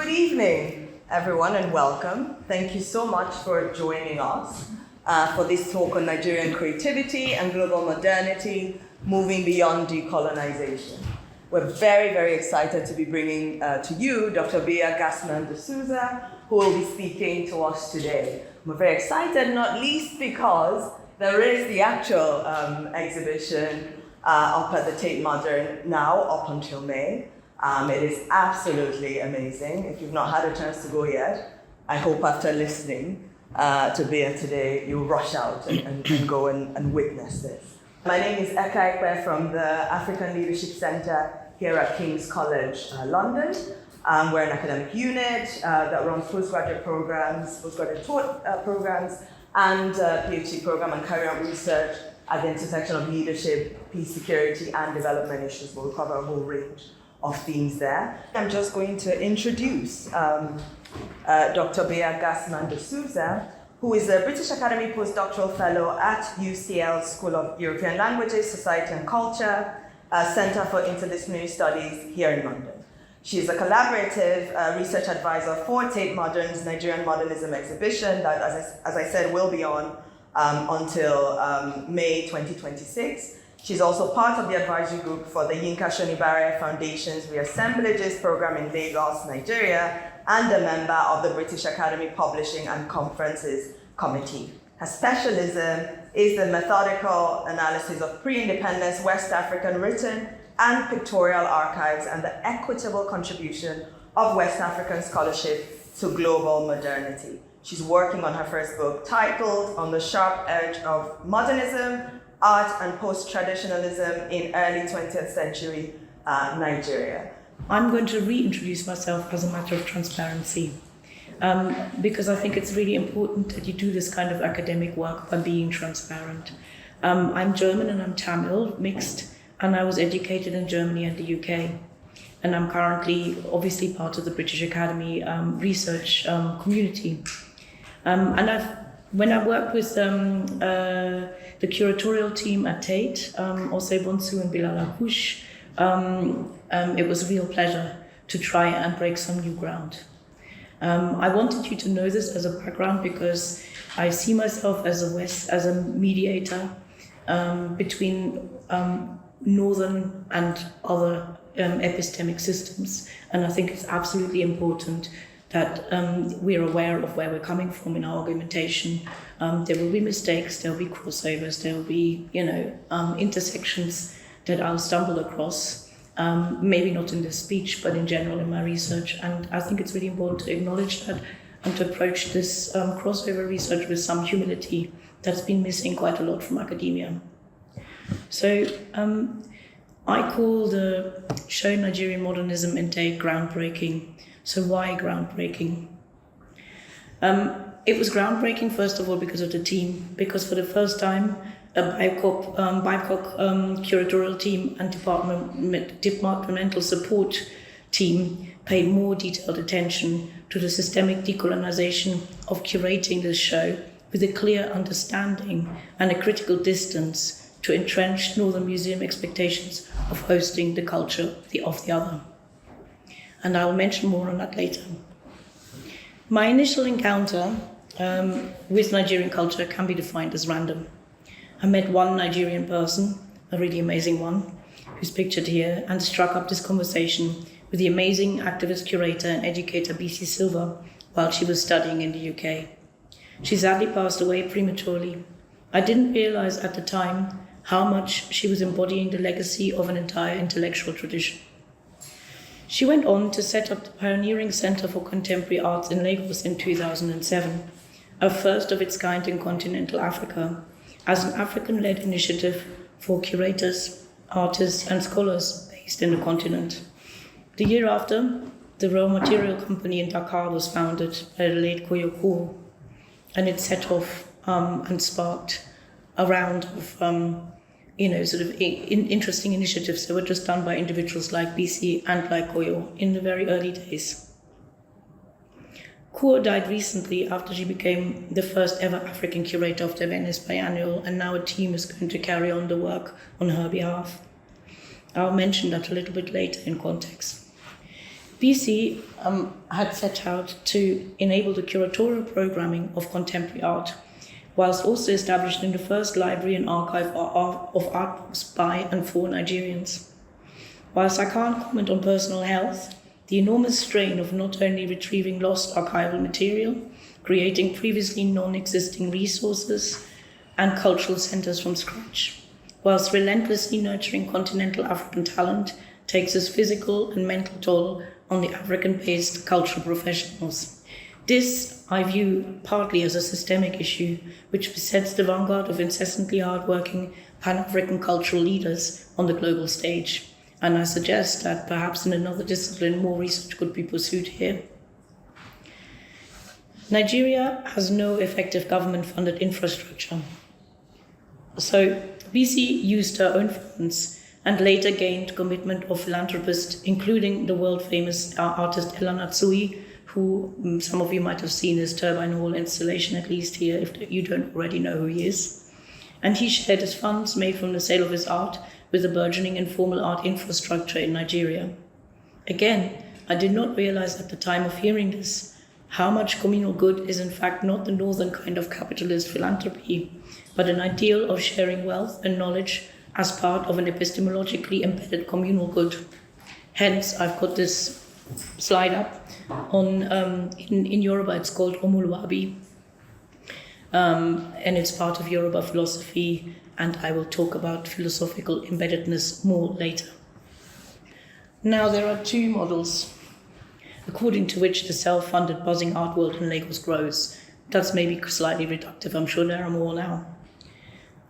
Good evening, everyone, and welcome. Thank you so much for joining us for this talk on Nigerian creativity and global modernity, moving beyond decolonization. We're very, very excited to be bringing to you Dr. Bea Gassmann de Sousa, who will be speaking to us today. We're very excited, not least because there is the actual exhibition up at the Tate Modern now, up until May. It is absolutely amazing. If you've not had a chance to go yet, I hope after listening to Bea today, you'll rush out and go and witness this. My name is Eka Ekpe from the African Leadership Center here at King's College, London. We're an academic unit that runs postgraduate programs, postgraduate programs, and PhD program and carry on research at the intersection of leadership, peace, security, and development issues. We'll cover a whole range of themes there. I'm just going to introduce Dr. Bea Gassmann de Sousa, who is a British Academy Postdoctoral Fellow at UCL School of European Languages, Society and Culture, Center for Interdisciplinary Studies here in London. She is a collaborative research advisor for Tate Modern's Nigerian Modernism exhibition that, as I said, will be on until May 2026. She's also part of the advisory group for the Yinka Shonibare Foundation's Reassemblages program in Lagos, Nigeria, and a member of the British Academy Publishing and Conferences Committee. Her specialism is the methodical analysis of pre-independence West African written and pictorial archives and the equitable contribution of West African scholarship to global modernity. She's working on her first book titled On the Sharp Edge of Modernism, Art and Post-Traditionalism in Early 20th Century Nigeria. I'm going to reintroduce myself as a matter of transparency because I think it's really important that you do this kind of academic work by being transparent. I'm German and I'm Tamil, mixed, and I was educated in Germany and the UK. And I'm currently obviously part of the British Academy research community. When I worked with the curatorial team at Tate, Osei Bonsu and Bilal Akouch, it was a real pleasure to try and break some new ground. I wanted you to know this as a background because I see myself as a mediator between northern and other epistemic systems, and I think it's absolutely important that we're aware of where we're coming from in our argumentation. There will be mistakes, there will be crossovers, there will be, intersections that I'll stumble across, maybe not in this speech, but in general in my research. And I think it's really important to acknowledge that and to approach this crossover research with some humility that's been missing quite a lot from academia. So I call the show Nigerian Modernism in Tate groundbreaking. So why groundbreaking? It was groundbreaking, first of all, because of the team, because for the first time, a BIPOC curatorial team and departmental support team paid more detailed attention to the systemic decolonization of curating this show with a clear understanding and a critical distance to entrenched Northern Museum expectations of hosting the culture of the other. And I will mention more on that later. My initial encounter with Nigerian culture can be defined as random. I met one Nigerian person, a really amazing one, who's pictured here, and struck up this conversation with the amazing activist, curator, and educator B.C. Silva while she was studying in the UK. She sadly passed away prematurely. I didn't realize at the time how much she was embodying the legacy of an entire intellectual tradition. She went on to set up the pioneering Center for Contemporary Arts in Lagos in 2007, a first of its kind in continental Africa, as an African-led initiative for curators, artists, and scholars based in the continent. The year after, the raw material company in Dakar was founded by the late Koyo Kuo, and it set off and sparked a round of interesting initiatives that were just done by individuals like BC and like Koyo in the very early days. Kuo died recently after she became the first ever African curator of the Venice Biennial, and now a team is going to carry on the work on her behalf. I'll mention that a little bit later in context. BC had set out to enable the curatorial programming of contemporary art, whilst also establishing the first library and archive of art books by and for Nigerians. Whilst I can't comment on personal health, the enormous strain of not only retrieving lost archival material, creating previously non-existing resources and cultural centres from scratch, whilst relentlessly nurturing continental African talent takes its physical and mental toll on the African-based cultural professionals. This I view partly as a systemic issue, which besets the vanguard of incessantly hard-working Pan-African cultural leaders on the global stage. And I suggest that perhaps in another discipline more research could be pursued here. Nigeria has no effective government-funded infrastructure. So BC used her own funds and later gained commitment of philanthropists, including the world-famous artist Elan Atsui, who some of you might have seen his turbine hall installation, at least here, if you don't already know who he is. And he shared his funds made from the sale of his art with the burgeoning informal art infrastructure in Nigeria. Again, I did not realize at the time of hearing this how much communal good is in fact not the northern kind of capitalist philanthropy, but an ideal of sharing wealth and knowledge as part of an epistemologically embedded communal good. Hence, I've got this slide up on in Yoruba. It's called Omulwabi, and it's part of Yoruba philosophy, and I will talk about philosophical embeddedness more later. Now, there are two models according to which the self-funded buzzing art world in Lagos grows. That's maybe slightly reductive. I'm sure there are more now.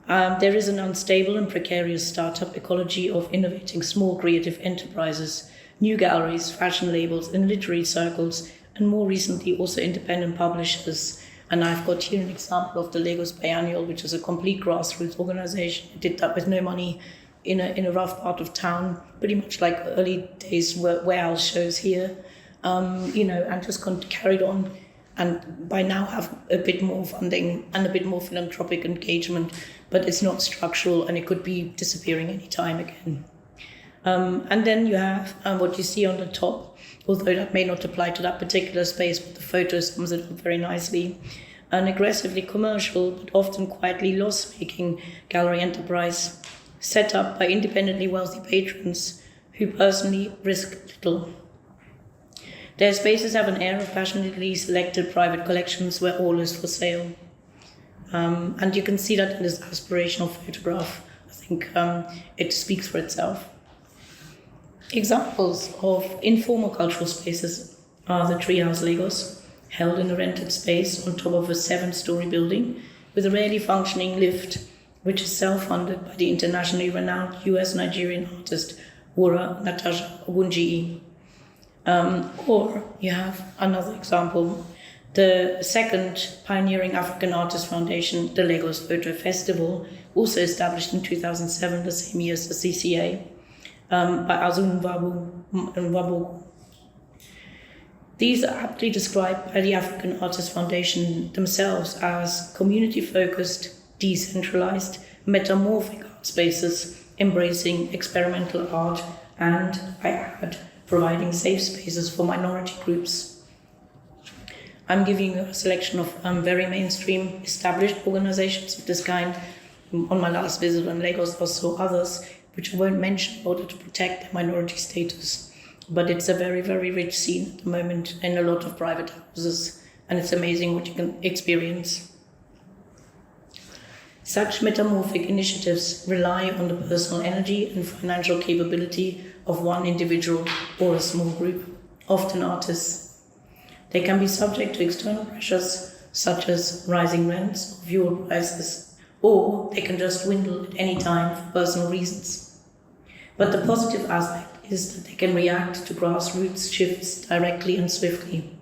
There is an unstable and precarious startup ecology of innovating small creative enterprises, new galleries, fashion labels, and literary circles, and more recently also independent publishers. And I've got here an example of the Lagos Biennial, which is a complete grassroots organization. It did that with no money in a rough part of town, pretty much like early days warehouse shows here, and just carried on. And by now have a bit more funding and a bit more philanthropic engagement, but it's not structural and it could be disappearing any time again. And then you have what you see on the top, although that may not apply to that particular space, but the photo sums it up very nicely. An aggressively commercial, but often quietly loss-making gallery enterprise set up by independently wealthy patrons who personally risk little. Their spaces have an air of passionately selected private collections where all is for sale. And you can see that in this aspirational photograph. I think it speaks for itself. Examples of informal cultural spaces are the Treehouse Lagos, held in a rented space on top of a 7-story building with a rarely functioning lift, which is self-funded by the internationally renowned US Nigerian artist Wura Natasha Ogunjiyi. Or you have another example, the second pioneering African Artist Foundation, the Lagos Photo Festival, also established in 2007, the same year as the CCA, by Azun Wabogu. These are aptly described by the African Artist Foundation themselves as community-focused, decentralized, metamorphic art spaces, embracing experimental art and, I add, providing safe spaces for minority groups. I'm giving you a selection of very mainstream established organizations of this kind. On my last visit in Lagos, also others, which I won't mention in order to protect their minority status. But it's a very, very rich scene at the moment in a lot of private houses, and it's amazing what you can experience. Such metamorphic initiatives rely on the personal energy and financial capability of one individual or a small group, often artists. They can be subject to external pressures such as rising rents or fuel prices, or they can just dwindle at any time for personal reasons. But the positive aspect is that they can react to grassroots shifts directly and swiftly,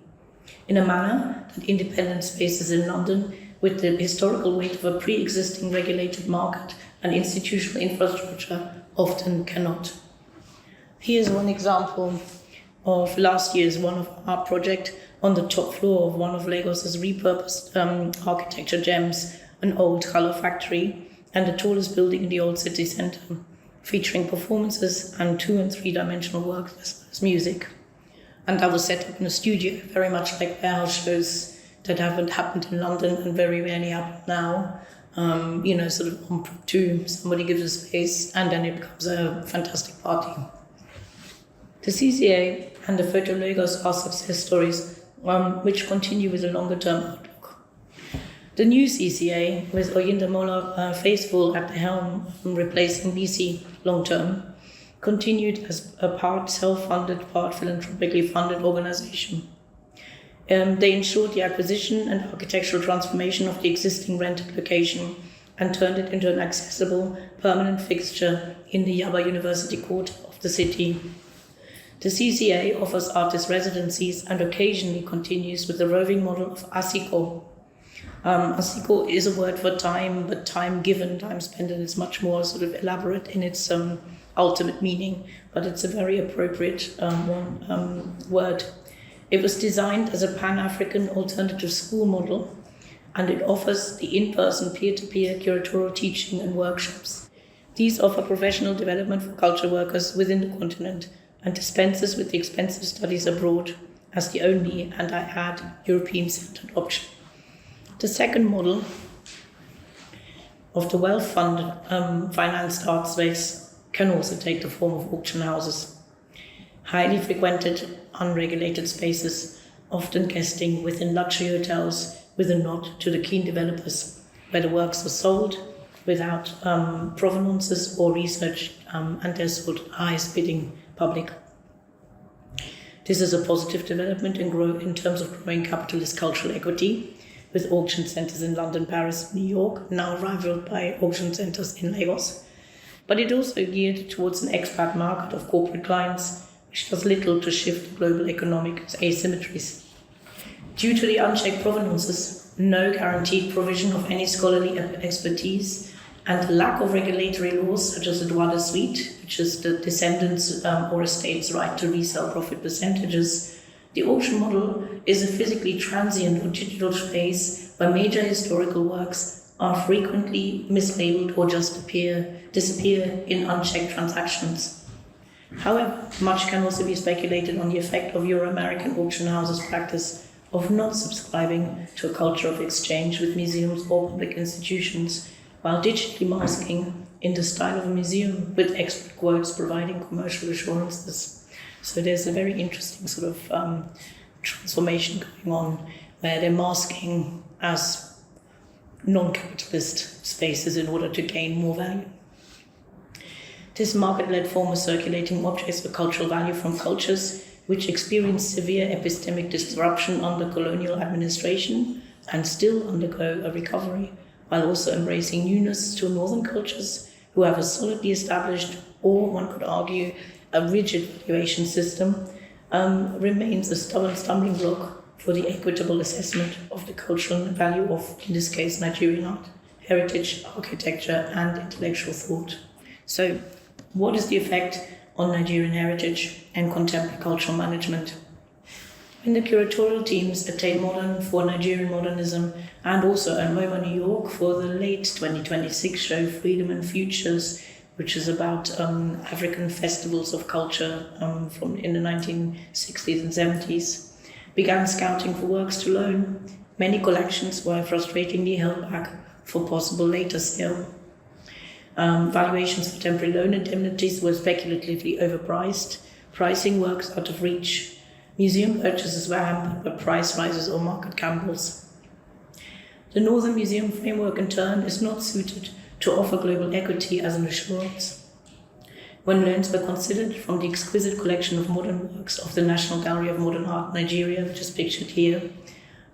in a manner that independent spaces in London, with the historical weight of a pre-existing regulated market and institutional infrastructure, often cannot. Here's one example of last year's one of our project on the top floor of one of Lagos's repurposed architecture gems, an old colour factory and the tallest building in the old city centre, featuring performances and 2- and 3-dimensional works as music. And that was set up in a studio, very much like warehouse shows that haven't happened in London and very rarely happen now. Sort of impromptu, somebody gives a space and then it becomes a fantastic party. The CCA and the Photo Lagos are success stories which continue with a longer term outlook. The new CCA, with Oyindamola Faithful at the helm, replacing BC long term, continued as a part self-funded, part philanthropically funded organization. They ensured the acquisition and architectural transformation of the existing rented location and turned it into an accessible, permanent fixture in the Yaba University quarter of the city. The CCA offers artist residencies and occasionally continues with the roving model of ASICO. ASICO is a word for time, but time given, time spent, and it's much more sort of elaborate in its ultimate meaning, but it's a very appropriate word. It was designed as a Pan-African alternative school model, and it offers the in-person peer-to-peer curatorial teaching and workshops. These offer professional development for culture workers within the continent and dispenses with the expensive studies abroad as the only, and I add, European-centered option. The second model of the well-funded, financed art space can also take the form of auction houses. Highly frequented, unregulated spaces, often guesting within luxury hotels with a nod to the keen developers, where the works are sold without provenances or research, and they're sold to the highest bidding public. This is a positive development in terms of growing capitalist cultural equity, with auction centres in London, Paris, New York, now rivaled by auction centres in Lagos. But it also geared towards an expat market of corporate clients, which does little to shift global economic asymmetries. Due to the unchecked provenances, no guaranteed provision of any scholarly expertise, and the lack of regulatory laws such as the droit de suite, which is the descendants or estate's right to resell profit percentages, the auction model is a physically transient or digital space where major historical works are frequently mislabeled or just disappear in unchecked transactions. However, much can also be speculated on the effect of Euro-American auction houses' practice of not subscribing to a culture of exchange with museums or public institutions, while digitally masking in the style of a museum with expert quotes providing commercial assurances. So there's a very interesting sort of transformation going on where they're masking as non-capitalist spaces in order to gain more value. This market-led form of circulating objects of cultural value from cultures which experienced severe epistemic disruption under colonial administration and still undergo a recovery, while also embracing newness to northern cultures who have a solidly established, or one could argue, a rigid valuation system, remains a stubborn stumbling block for the equitable assessment of the cultural value of, in this case, Nigerian art, heritage, architecture, and intellectual thought. So, what is the effect on Nigerian heritage and contemporary cultural management? In the curatorial teams at Tate Modern for Nigerian Modernism and also at MoMA New York for the late 2026 show Freedom and Futures, which is about African festivals of culture from in the 1960s and 70s, began scouting for works to loan. Many collections were frustratingly held back for possible later sale. Valuations for temporary loan indemnities were speculatively overpriced, pricing works out of reach. Museum purchases were hampered by price rises or market gambles. The Northern Museum framework, in turn, is not suited to offer global equity as an assurance. When loans were considered from the exquisite collection of modern works of the National Gallery of Modern Art, Nigeria, which is pictured here,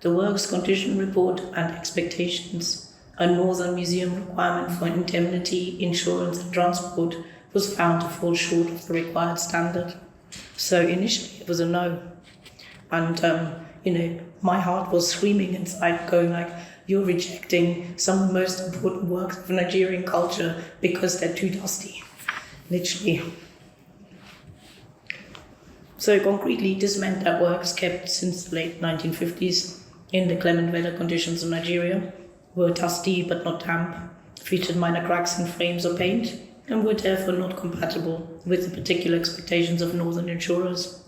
the works condition report and expectations, a Northern Museum requirement for indemnity, insurance and transport, was found to fall short of the required standard. So initially it was a no. And, my heart was screaming inside, going like, you're rejecting some of the most important works of Nigerian culture because they're too dusty, literally. So concretely, this meant that works kept since the late 1950s in the clement weather conditions of Nigeria were dusty but not damp, featured minor cracks in frames or paint, and were therefore not compatible with the particular expectations of northern insurers.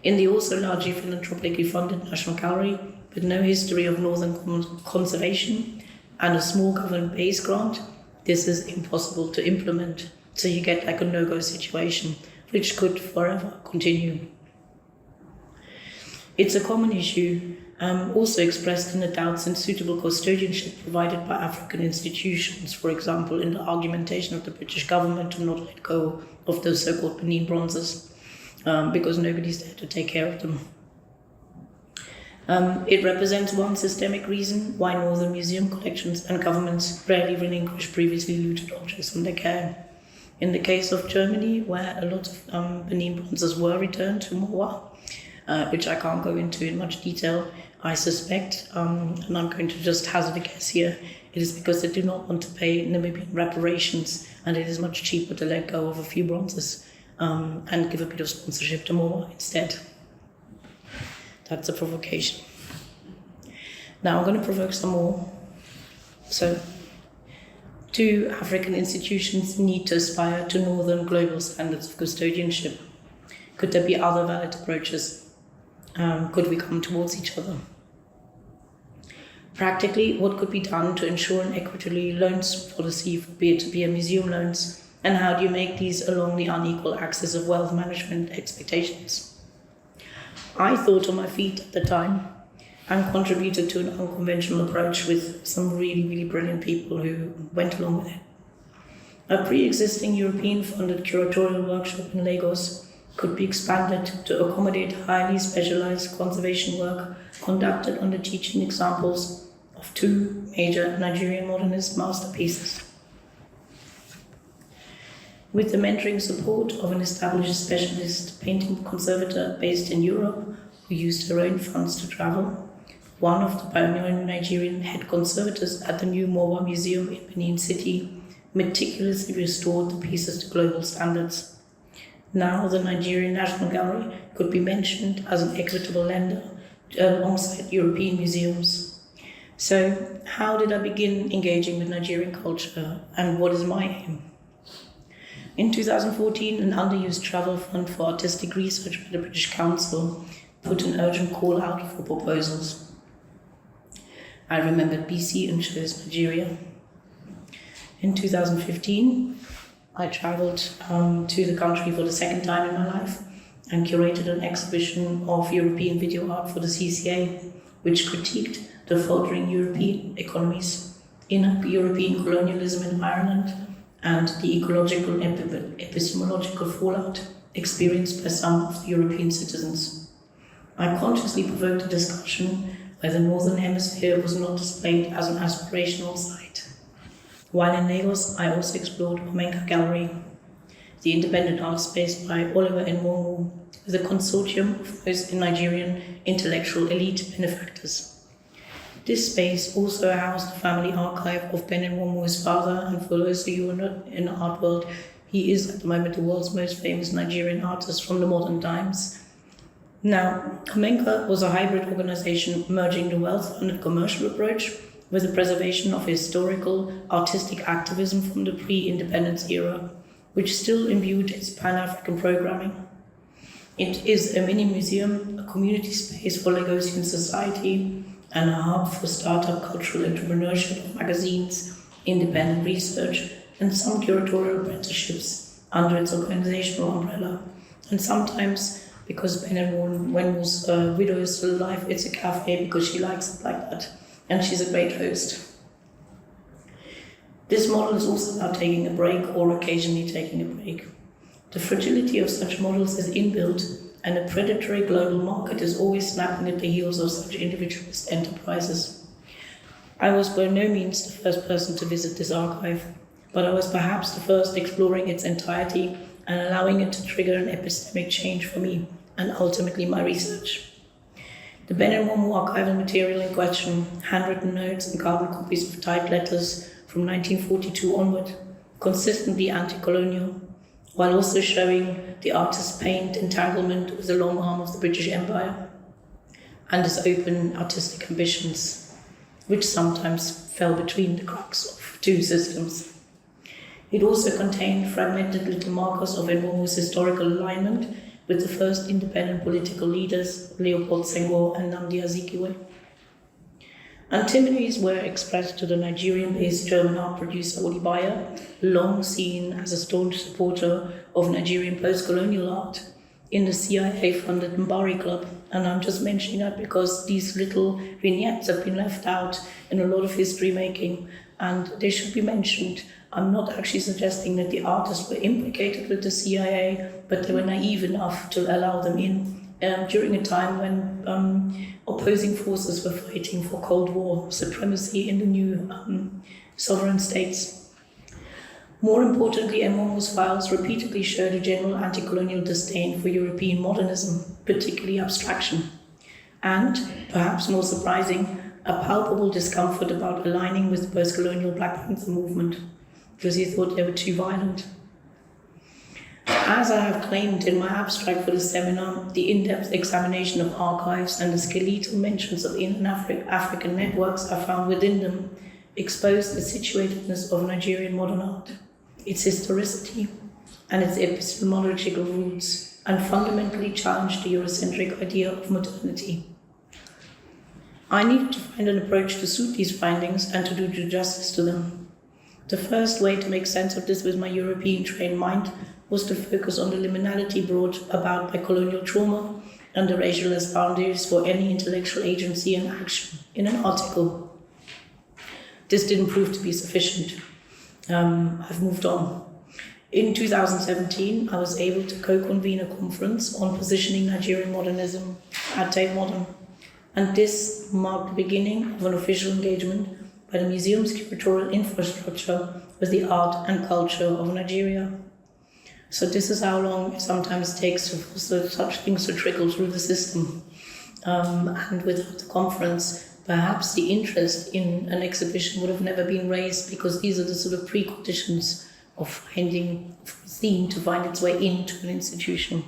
in the also largely philanthropically funded National Gallery, with no history of northern conservation and a small government base grant, this is impossible to implement. So you get like a no-go situation, which could forever continue. It's a common issue, also expressed in the doubts in suitable custodianship provided by African institutions, for example, in the argumentation of the British government to not let go of those so-called Benin bronzes, because nobody's there to take care of them. It represents one systemic reason why Northern museum collections and governments rarely relinquish previously looted objects from their care. In the case of Germany, where a lot of Benin bronzes were returned to Moa, which I can't go into in much detail, I suspect, and I'm going to just hazard a guess here, it is because they do not want to pay Namibian reparations, and it is much cheaper to let go of a few bronzes and give a bit of sponsorship to Moa instead. That's a provocation. Now I'm going to provoke some more. So, do African institutions need to aspire to northern global standards of custodianship? Could there be other valid approaches? Could we come towards each other? Practically, what could be done to ensure an equitable loans policy for Bea museum loans, and how do you make these along the unequal axis of wealth management expectations? I thought on my feet at the time and contributed to an unconventional approach with some really, really brilliant people who went along with it. A pre-existing European-funded curatorial workshop in Lagos could be expanded to accommodate highly specialized conservation work conducted on the teaching examples of two major Nigerian modernist masterpieces. With the mentoring support of an established specialist painting conservator based in Europe, who used her own funds to travel, one of the pioneer Nigerian head conservators at the new Mowa Museum in Benin City meticulously restored the pieces to global standards. Now the Nigerian National Gallery could be mentioned as an equitable lender alongside European museums. So, how did I begin engaging with Nigerian culture, and what is my aim? In 2014, an underused travel fund for artistic research by the British Council put an urgent call out for proposals. I remembered BC and chose Nigeria. In 2015, I travelled to the country for the second time in my life and curated an exhibition of European video art for the CCA, which critiqued the faltering European economies in European colonialism in Ireland and the ecological and epistemological fallout experienced by some of the European citizens. I consciously provoked a discussion where the Northern Hemisphere was not displayed as an aspirational site. While in Lagos, I also explored Omenka Gallery, the independent art space by Oliver Nwonwu, with a consortium of most Nigerian intellectual elite benefactors. This space also housed the family archive of Ben Nwonwu's father, and for those of you who are not in the art world, he is at the moment the world's most famous Nigerian artist from the modern times. Now, Omenka was a hybrid organization merging the wealth-funded commercial approach with the preservation of historical, artistic activism from the pre-independence era, which still imbued its Pan-African programming. It is a mini-museum, a community space for Lagosian society, and a hub for startup cultural entrepreneurship of magazines, independent research, and some curatorial apprenticeships under its organizational umbrella. And sometimes, because Ben Nwonwu's widow is still alive, it's a cafe because she likes it like that. And she's a great host. This model is also now taking a break, or occasionally taking a break. The fragility of such models is inbuilt, and a predatory global market is always snapping at the heels of such individualist enterprises. I was by no means the first person to visit this archive, but I was perhaps the first exploring its entirety and allowing it to trigger an epistemic change for me, and ultimately my research. The Ben Nwonwu archival material in question, handwritten notes and carbon copies of typed letters from 1942 onward, consistently anti-colonial, while also showing the artist's pained entanglement with the long arm of the British Empire and his open artistic ambitions, which sometimes fell between the cracks of two systems. It also contained fragmented little markers of Nwonwu's historical alignment with the first independent political leaders, Leopold Senghor and Nnamdi Azikiwe. Antinomies were expressed to the Nigerian-based German art producer Odi Bayer, long seen as a staunch supporter of Nigerian post-colonial art, in the CIA-funded Mbari Club. And I'm just mentioning that because these little vignettes have been left out in a lot of history making, and they should be mentioned. I'm not actually suggesting that the artists were implicated with the CIA, but they were naive enough to allow them in during a time when opposing forces were fighting for Cold War supremacy in the new sovereign states. More importantly, Emomo's files repeatedly showed a general anti-colonial disdain for European modernism, particularly abstraction, and, perhaps more surprising, a palpable discomfort about aligning with the post-colonial Black Panther movement, because he thought they were too violent. As I have claimed in my abstract for the seminar, the in-depth examination of archives and the skeletal mentions of African networks I found within them expose the situatedness of Nigerian modern art, its historicity, and its epistemological roots, and fundamentally challenge the Eurocentric idea of modernity. I needed to find an approach to suit these findings and to do justice to them. The first way to make sense of this with my European-trained mind was to focus on the liminality brought about by colonial trauma and the racialist boundaries for any intellectual agency and action in an article. This didn't prove to be sufficient. I've moved on. In 2017, I was able to co-convene a conference on positioning Nigerian modernism at Tate Modern, and this marked the beginning of an official engagement by the museum's curatorial infrastructure with the art and culture of Nigeria. So this is how long it sometimes takes for such things to trickle through the system. And without the conference, perhaps the interest in an exhibition would have never been raised, because these are the sort of preconditions of finding a theme to find its way into an institution.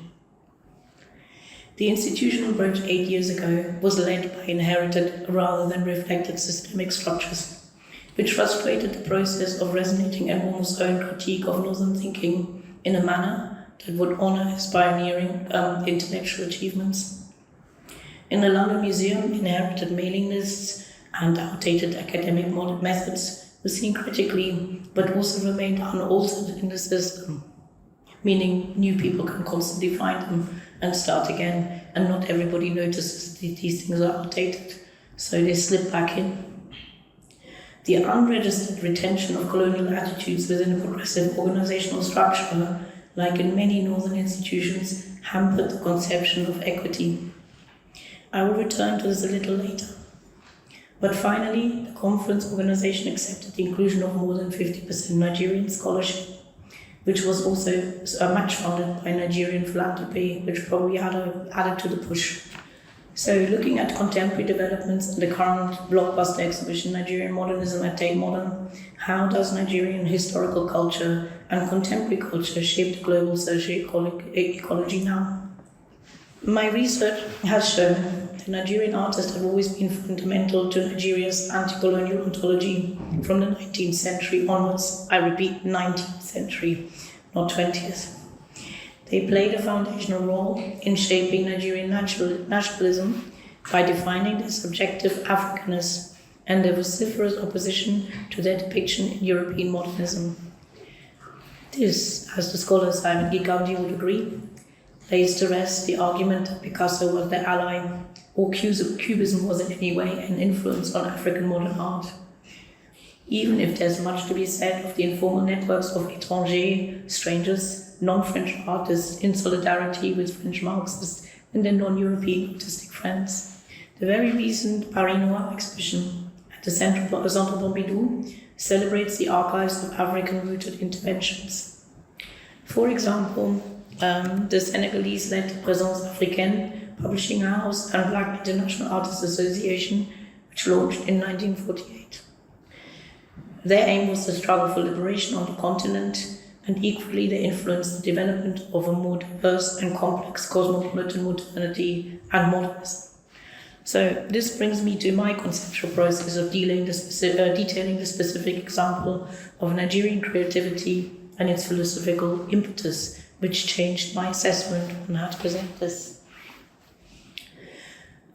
The institutional approach 8 years ago was led by inherited rather than reflected systemic structures, which frustrated the process of resonating Emomo's own critique of Northern thinking in a manner that would honour his pioneering intellectual achievements. In the London Museum, inherited mailing lists and outdated academic methods were seen critically, but also remained unaltered in the system, meaning new people can constantly find them and start again, and not everybody notices that these things are outdated, so they slip back in. The unregistered retention of colonial attitudes within a progressive organizational structure, like in many northern institutions, hampered the conception of equity. I will return to this a little later. But finally, the conference organization accepted the inclusion of more than 50% Nigerian scholarship, which was also a match funded by Nigerian philanthropy, which probably added to the push. So looking at contemporary developments in the current blockbuster exhibition, Nigerian Modernism at Tate Modern, how does Nigerian historical culture and contemporary culture shape the global socio-ecology now? My research has shown that Nigerian artists have always been fundamental to Nigeria's anti-colonial ontology from the 19th century onwards. I repeat, 19th century, not 20th. They played a foundational role in shaping Nigerian nationalism by defining their subjective Africanness and their vociferous opposition to their depiction in European modernism. This, as the scholar Simon Gigaudi would agree, lays to rest the argument that Picasso was their ally, or Cubism was in any way an influence on African modern art. Even if there's much to be said of the informal networks of étrangers, strangers, non-French artists in solidarity with French Marxists and their non-European artistic friends. The very recent Paris Noir exhibition at the Centre Pompidou celebrates the archives of African-rooted interventions. For example, the Senegalese-led Présence Africaine Publishing House and Black International Artists Association, which launched in 1948. Their aim was the struggle for liberation on the continent, and equally they influenced the development of a more diverse and complex cosmopolitan modernity and modernism. So this brings me to my conceptual process of detailing the specific example of Nigerian creativity and its philosophical impetus which changed my assessment on how to present this.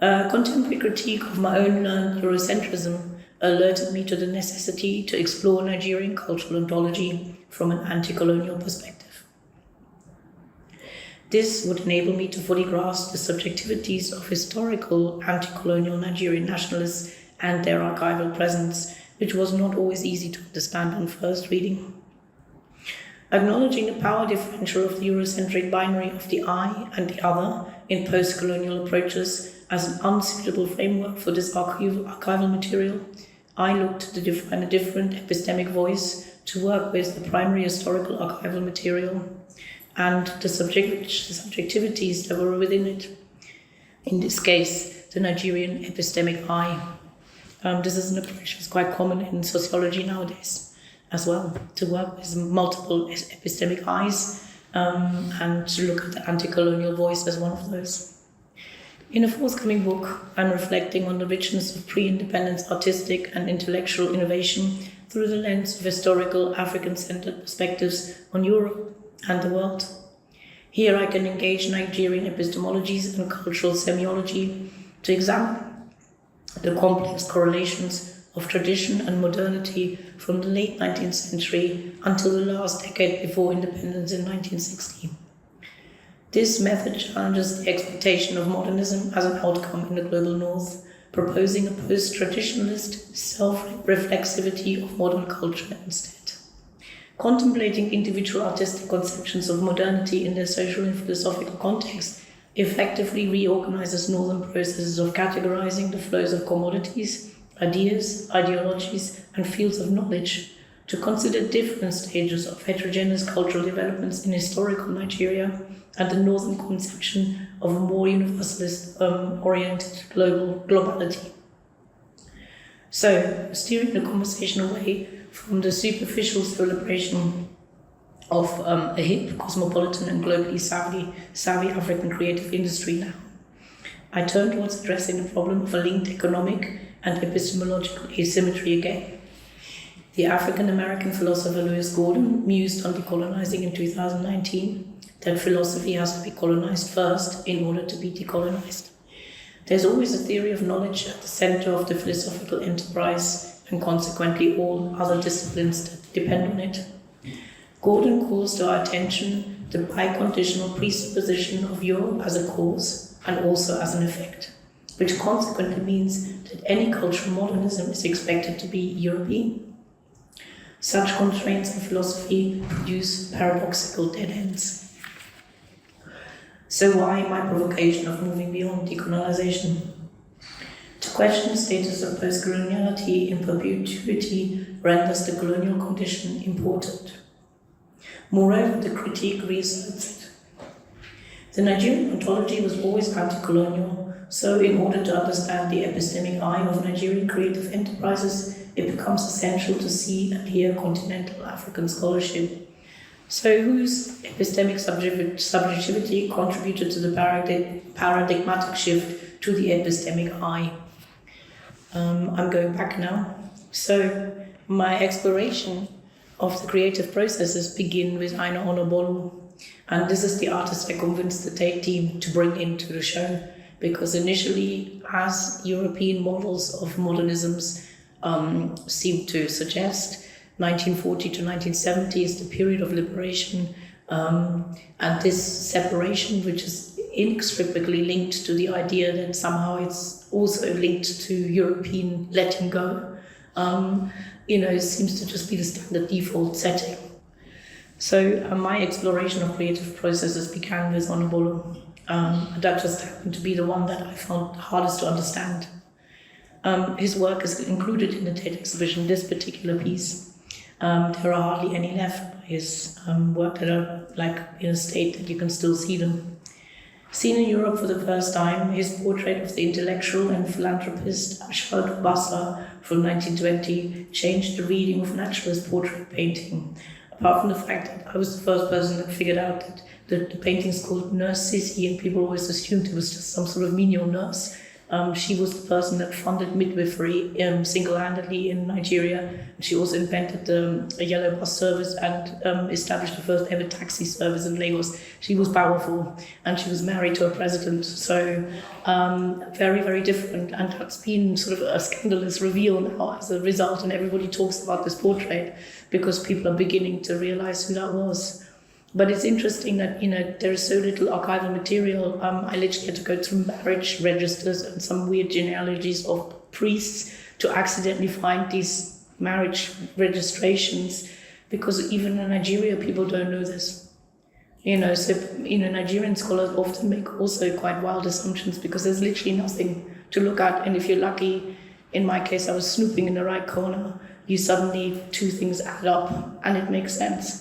A contemporary critique of my own learned Eurocentrism alerted me to the necessity to explore Nigerian cultural ontology from an anti-colonial perspective. This would enable me to fully grasp the subjectivities of historical anti-colonial Nigerian nationalists and their archival presence, which was not always easy to understand on first reading. Acknowledging the power differential of the Eurocentric binary of the I and the other in post-colonial approaches as an unsuitable framework for this archival material, I looked to define a different epistemic voice to work with the primary historical archival material and the subjectivities that were within it. In this case, the Nigerian epistemic I. This is an approach that's quite common in sociology nowadays as well, to work with multiple epistemic I's and to look at the anti-colonial voice as one of those. In a forthcoming book, I'm reflecting on the richness of pre-independence artistic and intellectual innovation through the lens of historical African-centered perspectives on Europe and the world. Here I can engage Nigerian epistemologies and cultural semiology to examine the complex correlations of tradition and modernity from the late 19th century until the last decade before independence in 1960. This method challenges the expectation of modernism as an outcome in the global north, proposing a post-traditionalist self-reflexivity of modern culture instead. Contemplating individual artistic conceptions of modernity in their social and philosophical context effectively reorganizes northern processes of categorizing the flows of commodities, ideas, ideologies, and fields of knowledge to consider different stages of heterogeneous cultural developments in historical Nigeria and the northern conception of a more universalist-oriented globality. So, steering the conversation away from the superficial celebration of a hip, cosmopolitan and globally savvy African creative industry now, I turn towards addressing the problem of a linked economic and epistemological asymmetry again. The African-American philosopher Lewis Gordon mused on decolonizing in 2019 that philosophy has to be colonized first in order to be decolonized. There's always a theory of knowledge at the center of the philosophical enterprise and consequently all other disciplines that depend on it. Gordon calls to our attention the biconditional presupposition of Europe as a cause and also as an effect, which consequently means that any cultural modernism is expected to be European. Such constraints in philosophy produce paradoxical dead ends. So why my provocation of moving beyond decolonization? To question the status of post-coloniality in perpetuity renders the colonial condition important. Moreover, the critique reasserts it. The Nigerian ontology was always anti-colonial, so in order to understand the epistemic eye of Nigerian creative enterprises, it becomes essential to see and hear continental African scholarship. So whose epistemic subjectivity contributed to the paradigmatic shift to the epistemic eye? I'm going back now. So my exploration of the creative processes begin with Aina Onobolu, and this is the artist I convinced the Tate team to bring into the show, because initially, as European models of modernisms seem to suggest, 1940 to 1970 is the period of liberation, and this separation, which is inextricably linked to the idea that somehow it's also linked to European letting go, seems to just be the standard default setting. So my exploration of creative processes began with Onobolu. That just happened to be the one that I found hardest to understand. His work is included in the Tate exhibition, this particular piece. There are hardly any left by his work that are in a state that you can still see them. Seen in Europe for the first time, his portrait of the intellectual and philanthropist Ashford Bassa from 1920 changed the reading of naturalist portrait painting, apart from the fact that I was the first person that figured out that the painting's called Nurse Sissy, and people always assumed it was just some sort of menial nurse, She was the person that funded midwifery single-handedly in Nigeria. She also invented a yellow bus service and established the first ever taxi service in Lagos. She was powerful, and she was married to a president. So very, very different. And that's been sort of a scandalous reveal now as a result. And everybody talks about this portrait because people are beginning to realize who that was. But it's interesting that, there is so little archival material. I literally had to go through marriage registers and some weird genealogies of priests to accidentally find these marriage registrations, because even in Nigeria, people don't know this. Nigerian scholars often make also quite wild assumptions because there's literally nothing to look at. And if you're lucky, in my case, I was snooping in the right corner, you suddenly two things add up and it makes sense.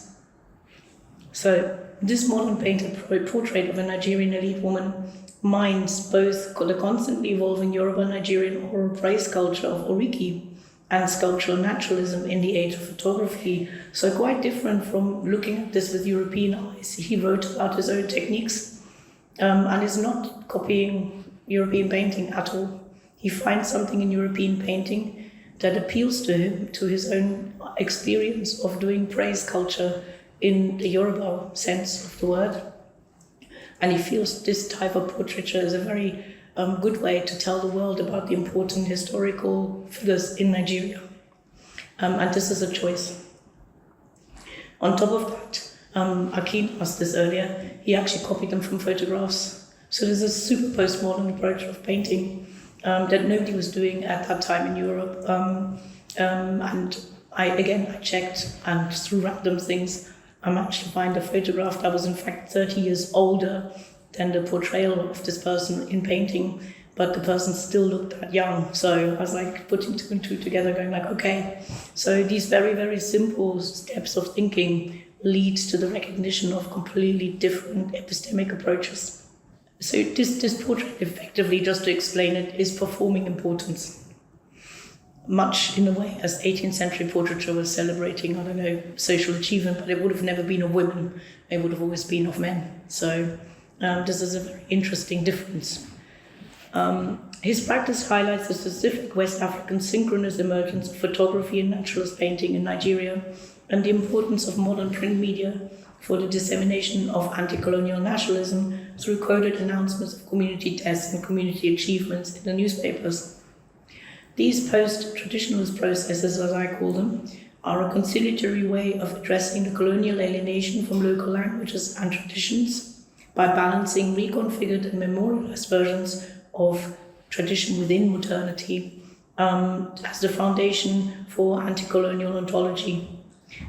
So this modern painted portrait of a Nigerian elite woman mines both the constantly evolving Yoruba Nigerian oral praise culture of Oriki and sculptural naturalism in the age of photography. So quite different from looking at this with European eyes. He wrote about his own techniques and is not copying European painting at all. He finds something in European painting that appeals to him, to his own experience of doing praise culture in the Yoruba sense of the word. And he feels this type of portraiture is a very good way to tell the world about the important historical figures in Nigeria. And this is a choice. On top of that, Akin asked this earlier, he actually copied them from photographs. So there's a super postmodern approach of painting that nobody was doing at that time in Europe. And I checked, and through random things, I managed to find a photograph that was in fact 30 years older than the portrayal of this person in painting, but the person still looked that young. So I was like putting two and two together, going like, okay. So these very, very simple steps of thinking lead to the recognition of completely different epistemic approaches. So this portrait, effectively, just to explain it, is performing importance. Much in the way as 18th century portraiture was celebrating, social achievement, but it would have never been of women, it would have always been of men. So this is a very interesting difference. His practice highlights the specific West African synchronous emergence of photography and naturalist painting in Nigeria, and the importance of modern print media for the dissemination of anti-colonial nationalism through coded announcements of community deaths and community achievements in the newspapers. These post-traditionalist processes, as I call them, are a conciliatory way of addressing the colonial alienation from local languages and traditions by balancing reconfigured and memorialized versions of tradition within modernity as the foundation for anti-colonial ontology.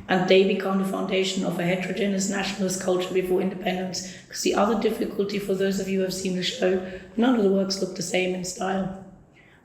And they become the foundation of a heterogeneous nationalist culture before independence. Because the other difficulty for those of you who have seen the show, none of the works look the same in style.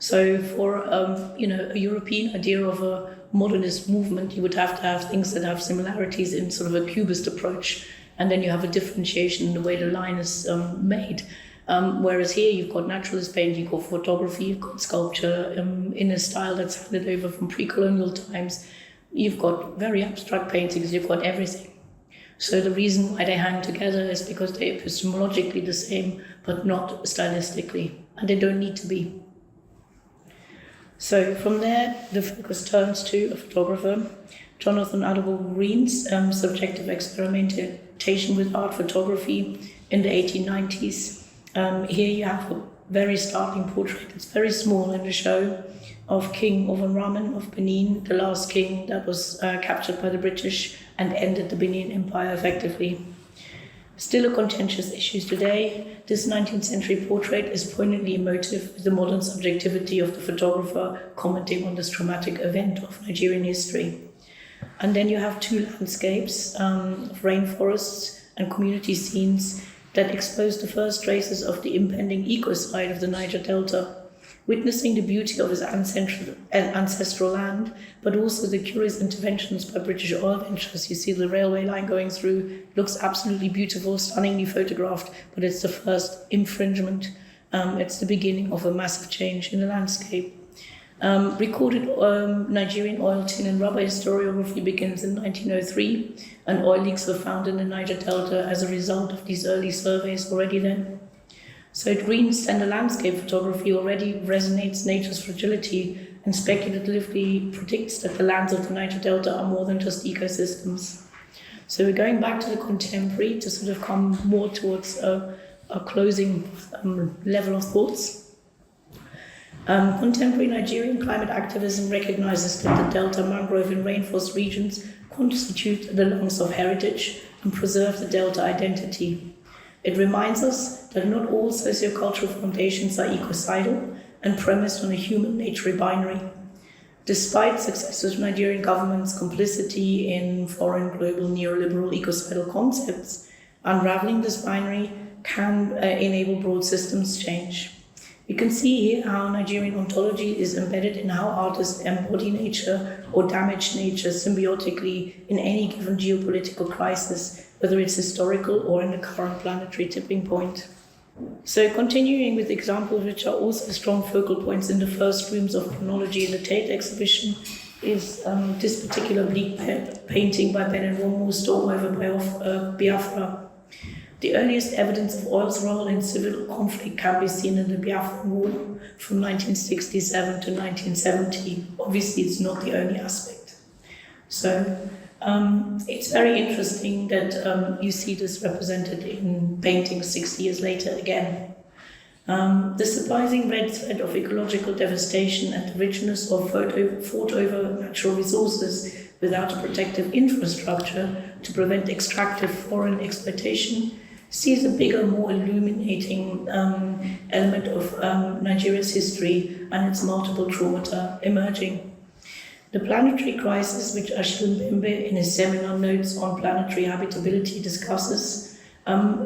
So for a European idea of a modernist movement, you would have to have things that have similarities in sort of a cubist approach, and then you have a differentiation in the way the line is made. Whereas here you've got naturalist painting, you've got photography, you've got sculpture in a style that's handed over from pre-colonial times. You've got very abstract paintings, you've got everything. So the reason why they hang together is because they're epistemologically the same, but not stylistically, and they don't need to be. So from there, the focus turns to a photographer, Jonathan Adebo-Green's subjective experimentation with art photography in the 1890s. Here you have a very startling portrait. It's very small in the show of King Ovanraman of Benin, the last king that was captured by the British and ended the Benin Empire effectively. Still a contentious issue today, this 19th century portrait is poignantly emotive with the modern subjectivity of the photographer commenting on this traumatic event of Nigerian history. And then you have two landscapes of rainforests and community scenes that expose the first traces of the impending ecocide of the Niger Delta, witnessing the beauty of his ancestral land, but also the curious interventions by British oil ventures. You see the railway line going through, looks absolutely beautiful, stunningly photographed, but it's the first infringement. It's the beginning of a massive change in the landscape. Recorded Nigerian oil, tin and rubber historiography begins in 1903, and oil leaks were found in the Niger Delta as a result of these early surveys already then. So green standard landscape photography already resonates nature's fragility and speculatively predicts that the lands of the Niger Delta are more than just ecosystems. So we're going back to the contemporary to sort of come more towards a closing level of thoughts. Contemporary Nigerian climate activism recognizes that the Delta, mangrove and rainforest regions constitute the lungs of heritage and preserve the Delta identity. It reminds us that not all sociocultural foundations are ecocidal and premised on a human-nature binary. Despite successive Nigerian governments' complicity in foreign global neoliberal ecocidal concepts, unraveling this binary can enable broad systems change. You can see here how Nigerian ontology is embedded in how artists embody nature or damage nature symbiotically in any given geopolitical crisis, whether it's historical or in the current planetary tipping point. So continuing with examples which are also strong focal points in the first rooms of chronology in the Tate exhibition is this particular bleak painting by Ben and Womu, Storm over Biafra. The earliest evidence of oil's role in civil conflict can be seen in the Biafran War from 1967 to 1970. Obviously, it's not the only aspect. So it's very interesting that you see this represented in paintings 60 years later again. The surprising red thread of ecological devastation and the richness of fought over natural resources without a protective infrastructure to prevent extractive foreign exploitation sees a bigger, more illuminating element of Nigeria's history and its multiple traumata emerging. The planetary crisis, which Ashwin Bembe in his seminar Notes on Planetary Habitability discusses,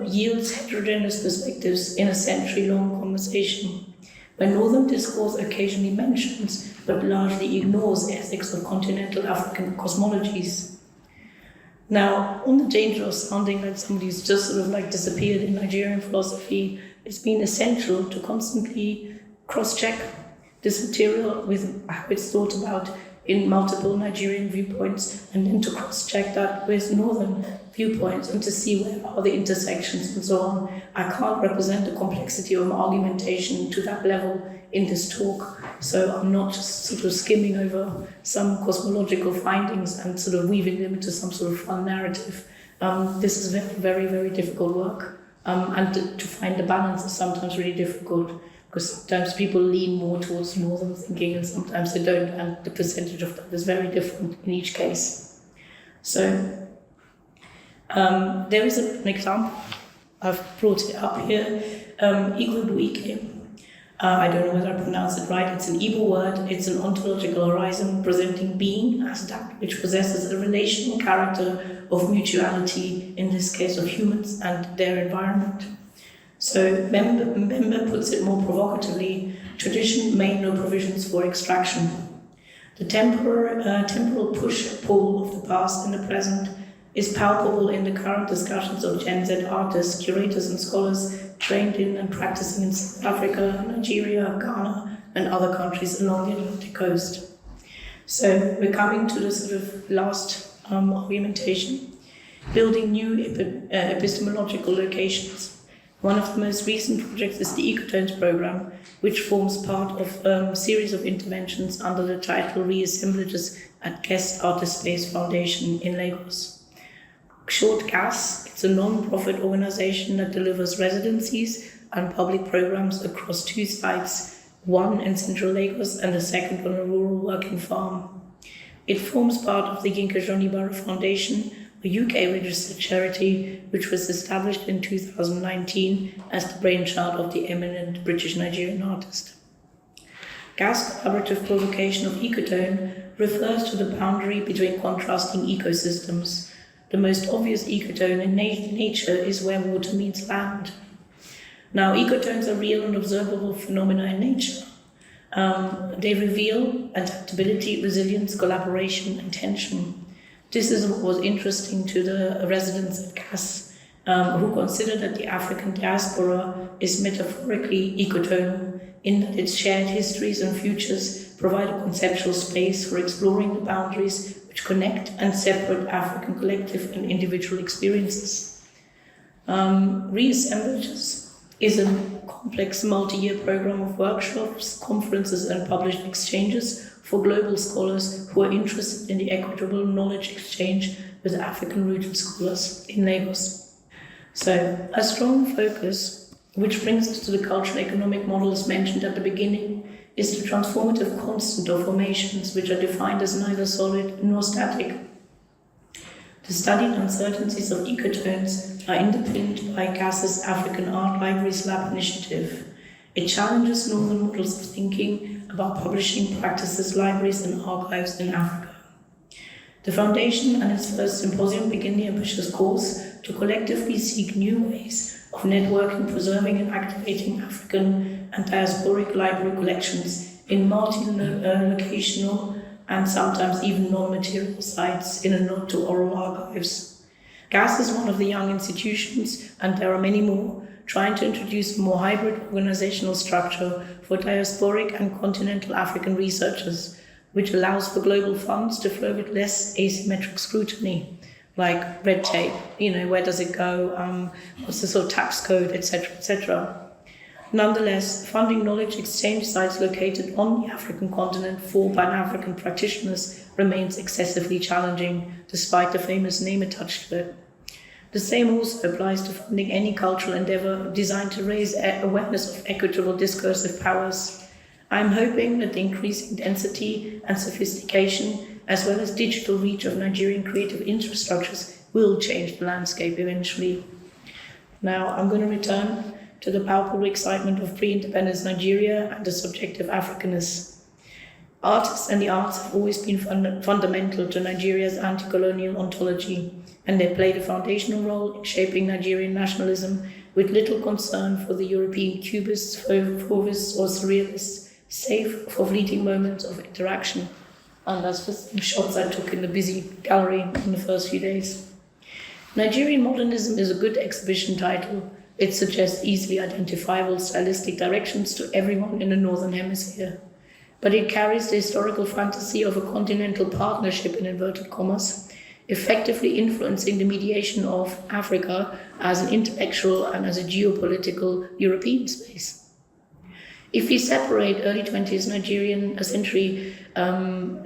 yields heterogeneous perspectives in a century-long conversation, where Northern discourse occasionally mentions but largely ignores ethics of continental African cosmologies. Now, on the danger of sounding like somebody who's just sort of like disappeared in Nigerian philosophy, it's been essential to constantly cross-check this material with how it's thought about in multiple Nigerian viewpoints, and then to cross-check that with Northern viewpoints and to see where are the intersections and so on. I can't represent the complexity of argumentation to that level in this talk, so I'm not just sort of skimming over some cosmological findings and sort of weaving them into some sort of fun narrative. This is very, very difficult work, and to find the balance is sometimes really difficult, because sometimes people lean more towards Northern thinking and sometimes they don't, and the percentage of that is very different in each case. So there is an example, I've brought it up here, Igwebuike. I don't know whether I pronounce it right, it's an Igbo word, it's an ontological horizon presenting being as that which possesses a relational character of mutuality, in this case of humans and their environment. So Mbembe puts it more provocatively, tradition made no provisions for extraction. The temporal push-pull of the past and the present is palpable in the current discussions of Gen Z artists, curators and scholars trained in and practicing in South Africa, Nigeria, Ghana and other countries along the Atlantic coast. So we're coming to the sort of last argumentation, building new epistemological locations. One of the most recent projects is the Ecotones program, which forms part of a series of interventions under the title Reassemblages at Guest Artist Space Foundation in Lagos. Short GAS, it's a non-profit organization that delivers residencies and public programs across 2 sites, one in central Lagos and the second on a rural working farm. It forms part of the Yinka Borough Foundation, a UK-registered charity which was established in 2019 as the brainchild of the eminent British Nigerian artist. GAS collaborative provocation of ecotone refers to the boundary between contrasting ecosystems. The most obvious ecotone in nature is where water meets land. Now, ecotones are real and observable phenomena in nature. They reveal adaptability, resilience, collaboration, and tension. This is what was interesting to the residents at GAS, who consider that the African diaspora is metaphorically ecotonal, in that its shared histories and futures provide a conceptual space for exploring the boundaries which connect and separate African collective and individual experiences. Reassemblages is an complex multi-year program of workshops, conferences and published exchanges for global scholars who are interested in the equitable knowledge exchange with African-rooted scholars in Lagos. So, a strong focus, which brings us to the cultural economic models mentioned at the beginning, is the transformative constant of formations, which are defined as neither solid nor static. The studied uncertainties of ecotones are underpinned by Gass's African Art Libraries Lab initiative. It challenges northern models of thinking about publishing practices, libraries and archives in Africa. The Foundation and its first symposium begin the ambitious course to collectively seek new ways of networking, preserving and activating African and diasporic library collections in multi-locational and sometimes even non-material sites in a nod to oral archives. GAS is one of the young institutions, and there are many more, trying to introduce a more hybrid organizational structure for diasporic and continental African researchers, which allows for global funds to flow with less asymmetric scrutiny, like red tape, where does it go, what's the sort of tax code, etc., etc. Nonetheless, funding knowledge exchange sites located on the African continent for Pan-African practitioners remains excessively challenging, despite the famous name attached to it. The same also applies to funding any cultural endeavor designed to raise awareness of equitable discursive powers. I'm hoping that the increasing density and sophistication, as well as digital reach of Nigerian creative infrastructures, will change the landscape eventually. Now, I'm going to return to the palpable excitement of pre-independence Nigeria and the subject of Africanness. Artists and the arts have always been fundamental to Nigeria's anti-colonial ontology, and they played a foundational role in shaping Nigerian nationalism with little concern for the European cubists, fauvists or surrealists, save for fleeting moments of interaction. And that's for some shots I took in the busy gallery in the first few days. Nigerian Modernism is a good exhibition title. It suggests easily identifiable stylistic directions to everyone in the Northern Hemisphere. But it carries the historical fantasy of a continental partnership, in inverted commas, effectively influencing the mediation of Africa as an intellectual and as a geopolitical European space. If we separate early 20th century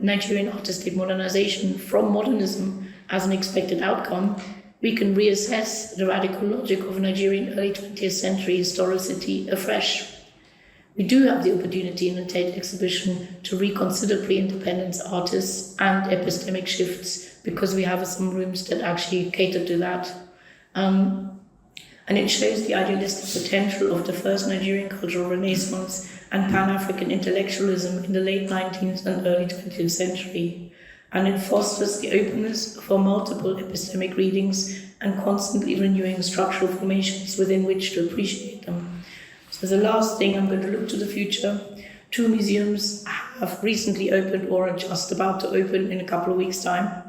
Nigerian artistic modernization from modernism as an expected outcome, we can reassess the radical logic of Nigerian early 20th century historicity afresh. We do have the opportunity in the Tate exhibition to reconsider pre-independence artists and epistemic shifts, because we have some rooms that actually cater to that. And it shows the idealistic potential of the first Nigerian cultural renaissance and Pan-African intellectualism in the late 19th and early 20th century. And it fosters the openness for multiple epistemic readings and constantly renewing structural formations within which to appreciate them. So the last thing, I'm going to look to the future. 2 museums have recently opened or are just about to open in a couple of weeks' time.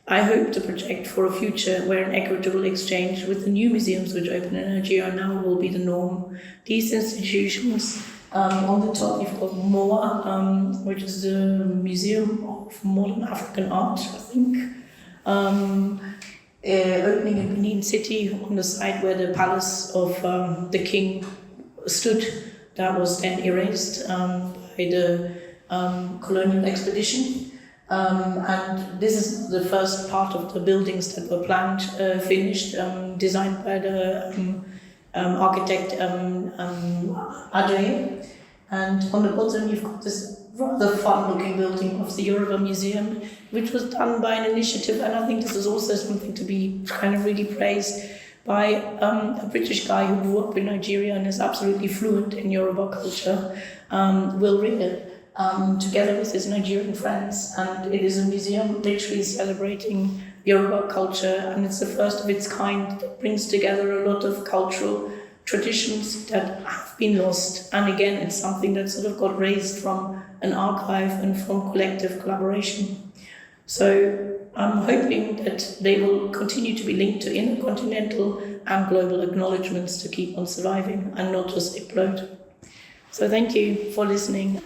I hope to project for a future where an equitable exchange with the new museums which open in Nigeria now will be the norm. These institutions, on the top you've got MOA, which is the Museum of Modern African Art, I think, opening in Benin City on the site where the palace of the king stood. That was then erased by the colonial expedition. And this is the first part of the buildings that were planned, finished, designed by the architect Adjoye. And on the bottom you've got this rather fun-looking building of the Yoruba Museum, which was done by an initiative, and I think this is also something to be kind of really praised, by a British guy who grew up in Nigeria and is absolutely fluent in Yoruba culture, Will Ringer, together with his Nigerian friends. And it is a museum literally celebrating Yoruba culture, and it's the first of its kind that brings together a lot of cultural traditions that have been lost. And again, it's something that sort of got raised from an archive and from collective collaboration. So I'm hoping that they will continue to be linked to intercontinental and global acknowledgements to keep on surviving and not just implode. So thank you for listening.